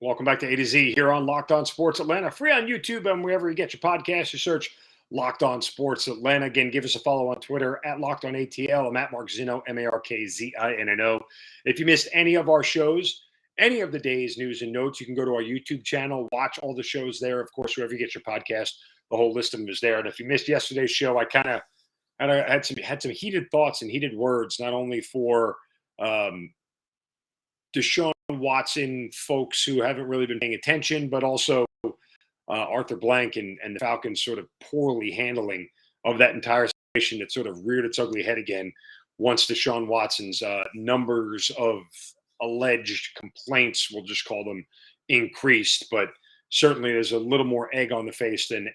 Welcome back to A to Z here on Locked On Sports Atlanta. Free on YouTube and wherever you get your podcast. You search Locked On Sports Atlanta. Again, give us a follow on Twitter at Locked On ATL. I'm at Mark Zinno, MarkZinno. If you missed any of our shows, any of the day's news and notes, you can go to our YouTube channel, watch all the shows there. Of course, wherever you get your podcast, the whole list of them is there. And if you missed yesterday's show, I kind of had some heated thoughts and heated words, not only for Deshaun Watson folks who haven't really been paying attention, but also Arthur Blank and the Falcons sort of poorly handling of that entire situation that sort of reared its ugly head again once Deshaun Watson's numbers of alleged complaints, we'll just call them, increased. But certainly there's a little more egg on the face than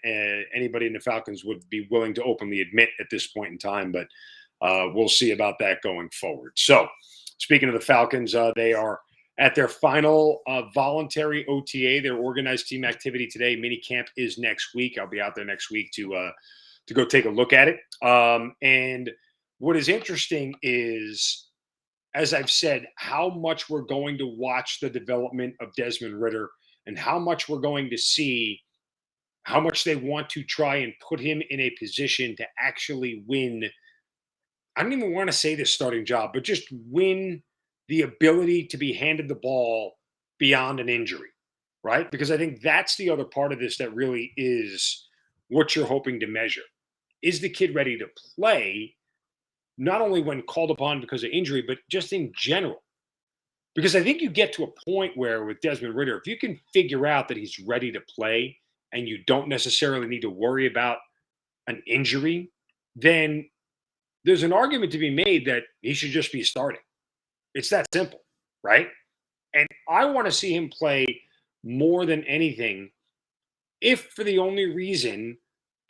anybody in the Falcons would be willing to openly admit at this point in time. But we'll see about that going forward. So speaking of the Falcons, they are at their final voluntary OTA, their organized team activity today. Minicamp is next week. I'll be out there next week to go take a look at it. And what is interesting is, as I've said, how much we're going to watch the development of Desmond Ridder and how much we're going to see how much they want to try and put him in a position to actually win. I don't even want to say this starting job, but just win the ability to be handed the ball beyond an injury, right? Because I think that's the other part of this that really is what you're hoping to measure. Is the kid ready to play, not only when called upon because of injury, but just in general? Because I think you get to a point where with Desmond Ridder, if you can figure out that he's ready to play and you don't necessarily need to worry about an injury, then there's an argument to be made that he should just be starting. It's that simple, right? And I want to see him play more than anything, if for the only reason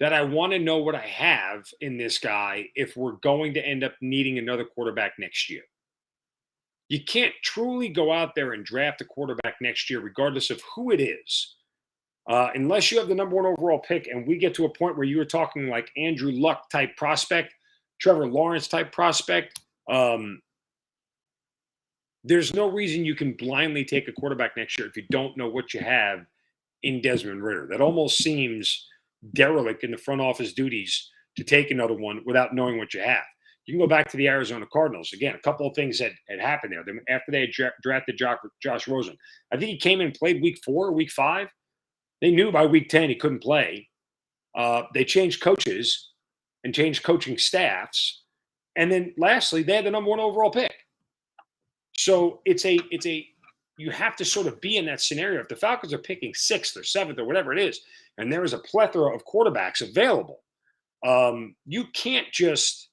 that I want to know what I have in this guy if we're going to end up needing another quarterback next year. You can't truly go out there and draft a quarterback next year, regardless of who it is, unless you have the number one overall pick and we get to a point where you were talking like Andrew Luck type prospect, Trevor Lawrence type prospect. There's no reason you can blindly take a quarterback next year if you don't know what you have in Desmond Ridder. That almost seems derelict in the front office duties to take another one without knowing what you have. You can go back to the Arizona Cardinals. Again, a couple of things that had happened there. After they had drafted Josh Rosen, I think he came in and played week 4, week 5. They knew by week 10 he couldn't play. They changed coaches and changed coaching staffs. And then lastly, they had the number one overall pick. So you have to sort of be in that scenario. If the Falcons are picking 6th or 7th or whatever it is, and there is a plethora of quarterbacks available, you can't just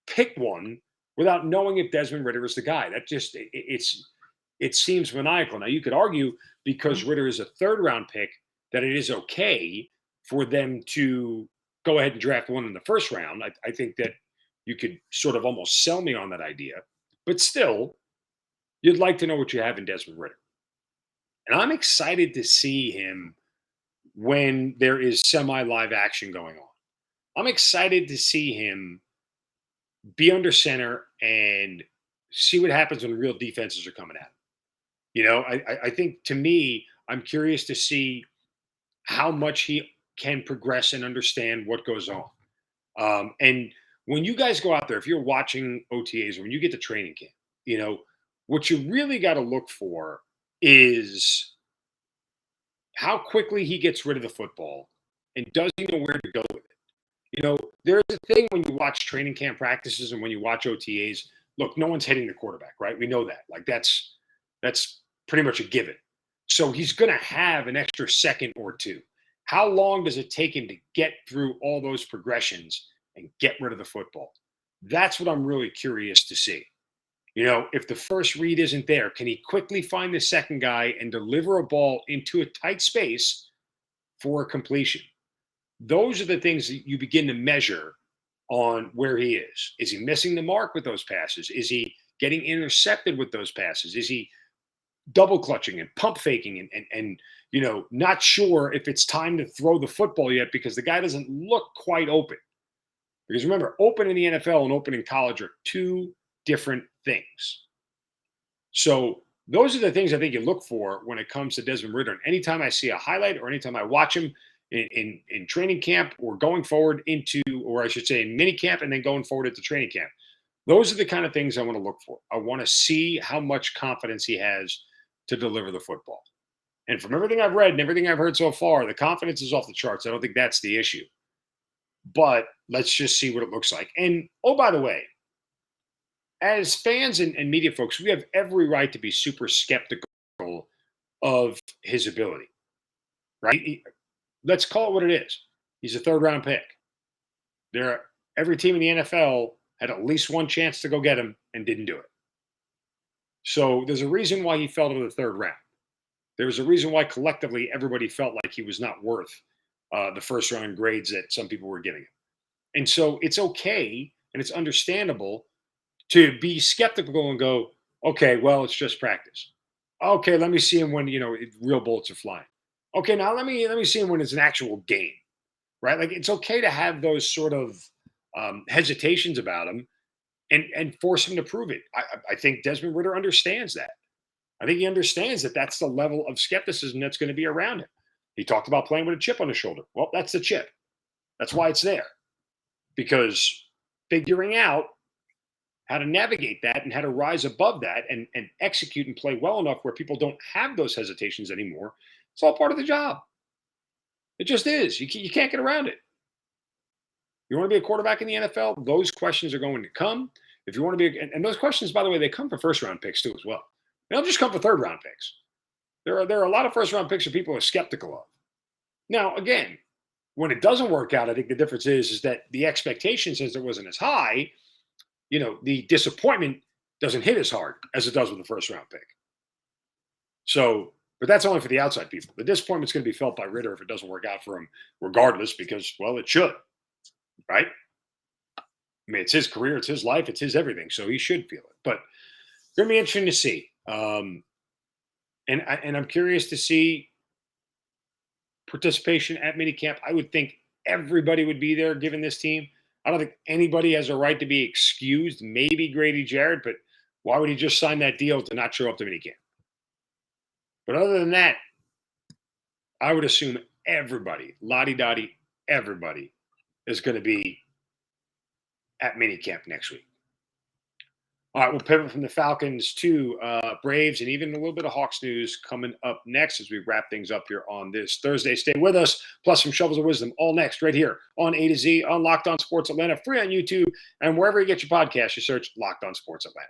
pick one without knowing if Desmond Ridder is the guy. That just it seems maniacal. Now you could argue because Ridder is a 3rd round pick that it is okay for them to go ahead and draft one in the 1st round. I think that you could sort of almost sell me on that idea, but still, you'd like to know what you have in Desmond Ridder. And I'm excited to see him when there is semi-live action going on. I'm excited to see him be under center and see what happens when real defenses are coming at him. You know, I think, to me, I'm curious to see how much he can progress and understand what goes on. And when you guys go out there, if you're watching OTAs, or when you get to training camp, you know, what you really got to look for is how quickly he gets rid of the football and does he know where to go with it. You know, there's a thing when you watch training camp practices and when you watch OTAs, look, no one's hitting the quarterback, right? We know that. Like that's pretty much a given. So he's going to have an extra second or two. How long does it take him to get through all those progressions and get rid of the football? That's what I'm really curious to see. You know, if the first read isn't there, can he quickly find the second guy and deliver a ball into a tight space for a completion? Those are the things that you begin to measure on where he is. Is he missing the mark with those passes? Is he getting intercepted with those passes? Is he double clutching and pump faking and you know, not sure if it's time to throw the football yet because the guy doesn't look quite open? Because remember, open in the NFL and open in college are two different things. So Those are the things I think you look for when it comes to Desmond Ridder. And anytime I see a highlight or anytime I watch him in training camp or going forward into, or I should say, in mini camp and then going forward into training camp, those are the kind of things I want to look for. I want to see how much confidence he has to deliver the football. And from everything I've read and everything I've heard so far, the confidence is off the charts. I don't think that's the issue. But let's just see what it looks like. And oh, by the way, as fans and media folks, we have every right to be super skeptical of his ability, right? Let's call it what it is. He's a third round pick. Every team in the NFL had at least one chance to go get him and didn't do it. So there's a reason why he fell to the third round. There's a reason why collectively everybody felt like he was not worth the first round grades that some people were giving him. And so it's okay and it's understandable to be skeptical and go, okay, well, it's just practice. Okay, let me see him when real bullets are flying. Okay, now let me see him when it's an actual game, right? Like it's okay to have those sort of hesitations about him and force him to prove it. I think Desmond Ridder understands that. I think he understands that that's the level of skepticism that's going to be around him. He talked about playing with a chip on his shoulder. Well, that's the chip. That's why it's there. Because figuring out how to navigate that and how to rise above that and execute and play well enough where people don't have those hesitations anymore, it's all part of the job. It just is. You can't get around it. You want to be a quarterback in the NFL? Those questions are going to come. If you want to be, and those questions, by the way, they come for first round picks too as well. They don't just come for third round picks. There are a lot of first round picks that people are skeptical of. Now, again, when it doesn't work out, I think the difference is that the expectation, since it wasn't as high, the disappointment doesn't hit as hard as it does with the first round pick. So, but that's only for the outside people. The disappointment's going to be felt by Ridder if it doesn't work out for him, regardless, because, well, it should, right? I mean, it's his career, it's his life, it's his everything, so he should feel it. But it's going to be interesting to see. And I'm curious to see participation at minicamp. I would think everybody would be there given this team. I don't think anybody has a right to be excused. Maybe Grady Jarrett, but why would he just sign that deal to not show up to minicamp? But other than that, I would assume everybody, lottie-dottie, everybody is going to be at minicamp next week. All right, we'll pivot from the Falcons to Braves and even a little bit of Hawks news coming up next as we wrap things up here on this Thursday. Stay with us, plus some Shovels of Wisdom, all next right here on A to Z on Locked On Sports Atlanta, free on YouTube, and wherever you get your podcast, you search Locked On Sports Atlanta.